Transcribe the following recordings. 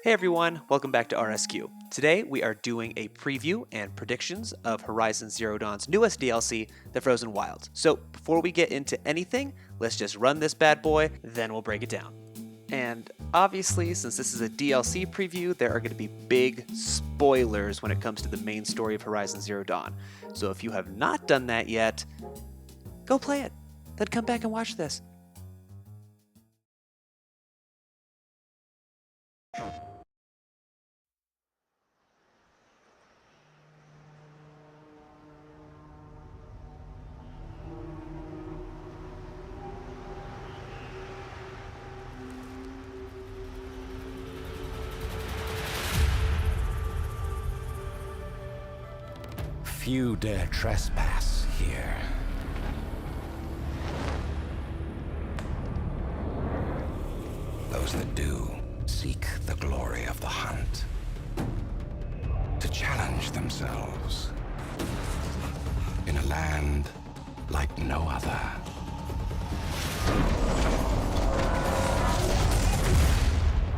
Hey everyone, welcome back to RSQ. Today we are doing a preview and predictions of Horizon Zero Dawn's newest DLC, The Frozen Wilds. So before we get into anything, let's just run this bad boy, then we'll break it down. And obviously, since this is a DLC preview, there are going to be big spoilers when it comes to the main story of Horizon Zero Dawn. So if you have not done that yet, go play it. Then come back and watch this. Few dare trespass here. Those that do seek the glory of the hunt, to challenge themselves in a land like no other.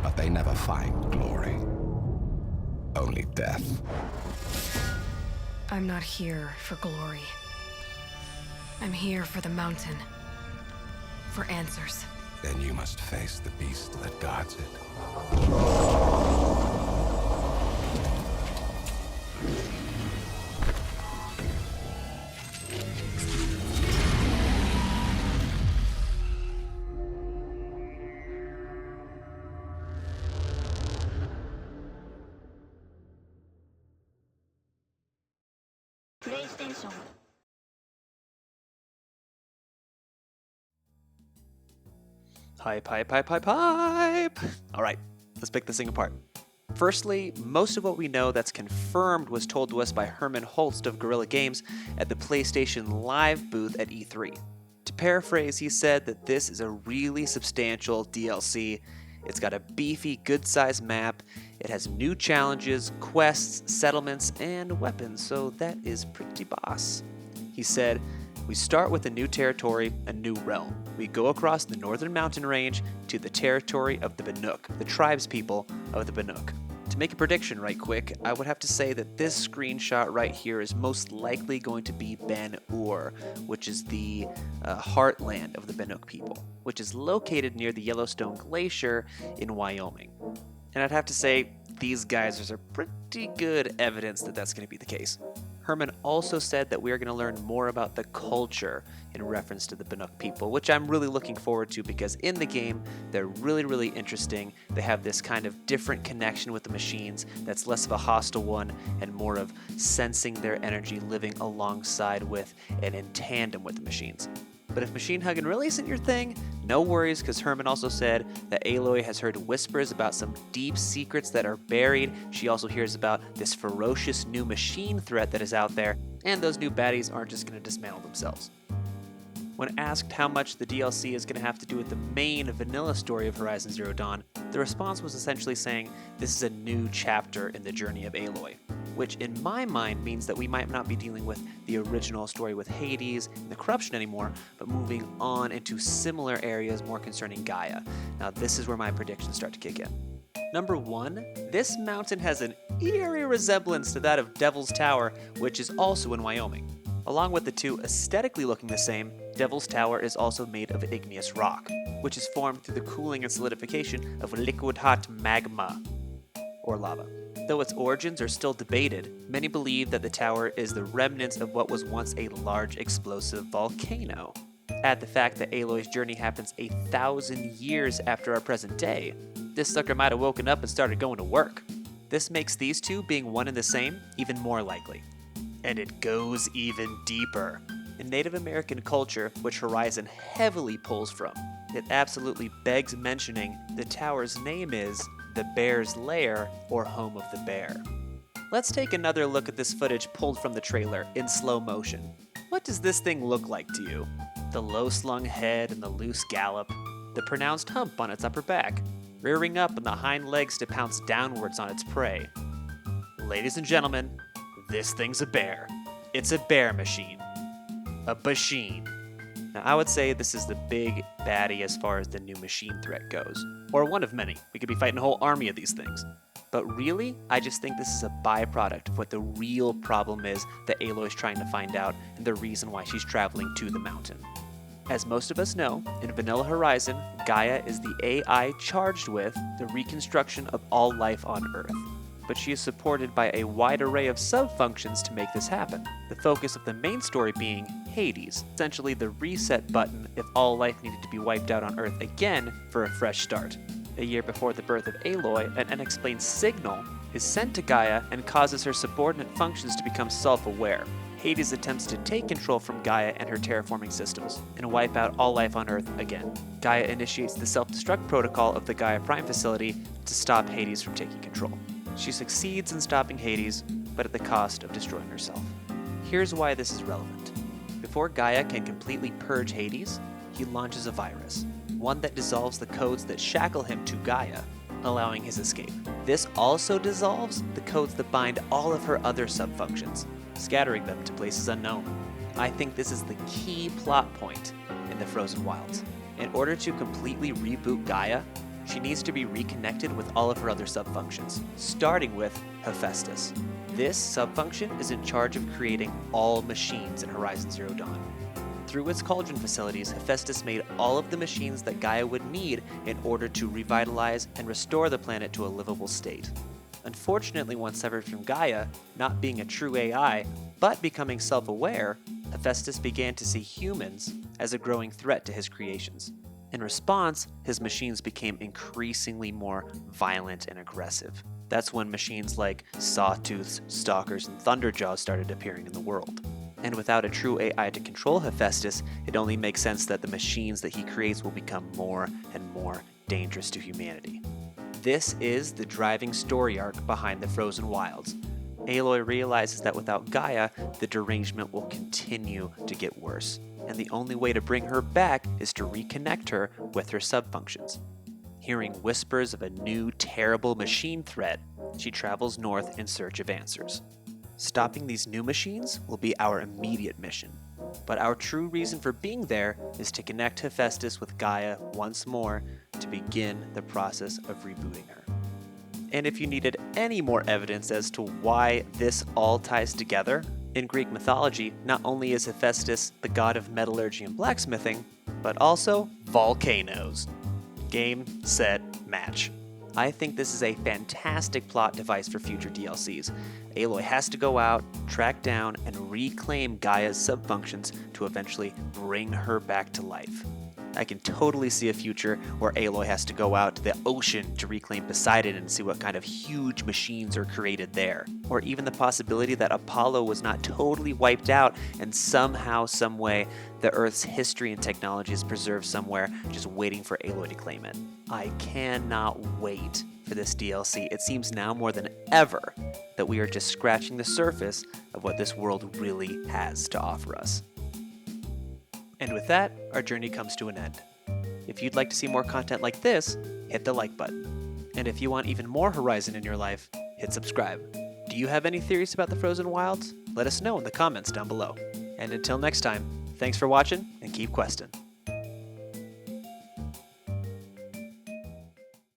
But they never find glory, only death. I'm not here for glory. I'm here for the mountain. For answers. Then you must face the beast that guards it. PlayStation Hype, hype, hype, hype, hype! Alright, let's pick this thing apart. Firstly, most of what we know that's confirmed was told to us by Hermen Hulst of Guerrilla Games at the PlayStation Live booth at E3. To paraphrase, he said that this is a really substantial DLC. It's got a beefy, good-sized map, it has new challenges, quests, settlements, and weapons, so that is pretty boss. He said, "We start with a new territory, a new realm. We go across the northern mountain range to the territory of the Banuk, the tribespeople of the Banuk." To make a prediction right quick, I would have to say that this screenshot right here is most likely going to be Ben-Ur, which is the heartland of the Banuk people, which is located near the Yellowstone Glacier in Wyoming. And I'd have to say, these geysers are pretty good evidence that that's going to be the case. Hermen also said that we are going to learn more about the culture in reference to the Banuk people, which I'm really looking forward to because in the game, they're really, really interesting. They have this kind of different connection with the machines that's less of a hostile one and more of sensing their energy, living alongside with and in tandem with the machines. But if machine hugging really isn't your thing, no worries, because Hermen also said that Aloy has heard whispers about some deep secrets that are buried. She also hears about this ferocious new machine threat that is out there, and those new baddies aren't just going to dismantle themselves. When asked how much the DLC is going to have to do with the main vanilla story of Horizon Zero Dawn, the response was essentially saying this is a new chapter in the journey of Aloy, which in my mind means that we might not be dealing with the original story with Hades and the corruption anymore, but moving on into similar areas more concerning Gaia. Now this is where my predictions start to kick in. Number 1, this mountain has an eerie resemblance to that of Devil's Tower, which is also in Wyoming. Along with the two aesthetically looking the same, Devil's Tower is also made of igneous rock, which is formed through the cooling and solidification of liquid hot magma, or lava. Though its origins are still debated, many believe that the tower is the remnants of what was once a large explosive volcano. Add the fact that Aloy's journey happens 1,000 years after our present day, this sucker might have woken up and started going to work. This makes these two being one and the same even more likely. And it goes even deeper. In Native American culture, which Horizon heavily pulls from, it absolutely begs mentioning the tower's name is the Bear's Lair, or Home of the Bear. Let's take another look at this footage pulled from the trailer in slow motion. What does this thing look like to you? The low-slung head and the loose gallop, the pronounced hump on its upper back, rearing up on the hind legs to pounce downwards on its prey. Ladies and gentlemen, this thing's a bear. It's a bear machine. A basheen. Now, I would say this is the big baddie as far as the new machine threat goes. Or one of many. We could be fighting a whole army of these things. But really, I just think this is a byproduct of what the real problem is that Aloy is trying to find out and the reason why she's traveling to the mountain. As most of us know, in Vanilla Horizon, Gaia is the AI charged with the reconstruction of all life on Earth. But she is supported by a wide array of sub-functions to make this happen. The focus of the main story being Hades, essentially the reset button if all life needed to be wiped out on Earth again for a fresh start. A year before the birth of Aloy, an unexplained signal is sent to Gaia and causes her subordinate functions to become self-aware. Hades attempts to take control from Gaia and her terraforming systems, and wipe out all life on Earth again. Gaia initiates the self-destruct protocol of the Gaia Prime facility to stop Hades from taking control. She succeeds in stopping Hades, but at the cost of destroying herself. Here's why this is relevant. Before Gaia can completely purge Hades, he launches a virus, one that dissolves the codes that shackle him to Gaia, allowing his escape. This also dissolves the codes that bind all of her other sub-functions, scattering them to places unknown. I think this is the key plot point in the Frozen Wilds. In order to completely reboot Gaia, she needs to be reconnected with all of her other sub-functions, starting with Hephaestus. This sub-function is in charge of creating all machines in Horizon Zero Dawn. Through its cauldron facilities, Hephaestus made all of the machines that Gaia would need in order to revitalize and restore the planet to a livable state. Unfortunately, once severed from Gaia, not being a true AI, but becoming self-aware, Hephaestus began to see humans as a growing threat to his creations. In response, his machines became increasingly more violent and aggressive. That's when machines like Sawtooths, Stalkers, and Thunderjaws started appearing in the world. And without a true AI to control Hephaestus, it only makes sense that the machines that he creates will become more and more dangerous to humanity. This is the driving story arc behind the Frozen Wilds. Aloy realizes that without Gaia, the derangement will continue to get worse, and the only way to bring her back is to reconnect her with her sub-functions. Hearing whispers of a new, terrible machine threat, she travels north in search of answers. Stopping these new machines will be our immediate mission, but our true reason for being there is to connect Hephaestus with Gaia once more to begin the process of rebooting her. And if you needed any more evidence as to why this all ties together, in Greek mythology, not only is Hephaestus the god of metallurgy and blacksmithing, but also volcanoes. Game, set, match. I think this is a fantastic plot device for future DLCs. Aloy has to go out, track down, and reclaim Gaia's sub-functions to eventually bring her back to life. I can totally see a future where Aloy has to go out to the ocean to reclaim Poseidon and see what kind of huge machines are created there. Or even the possibility that Apollo was not totally wiped out and somehow, someway, the Earth's history and technology is preserved somewhere just waiting for Aloy to claim it. I cannot wait for this DLC. It seems now more than ever that we are just scratching the surface of what this world really has to offer us. And with that, our journey comes to an end. If you'd like to see more content like this, hit the like button. And if you want even more Horizon in your life, hit subscribe. Do you have any theories about the Frozen Wilds? Let us know in the comments down below. And until next time, thanks for watching and keep questing.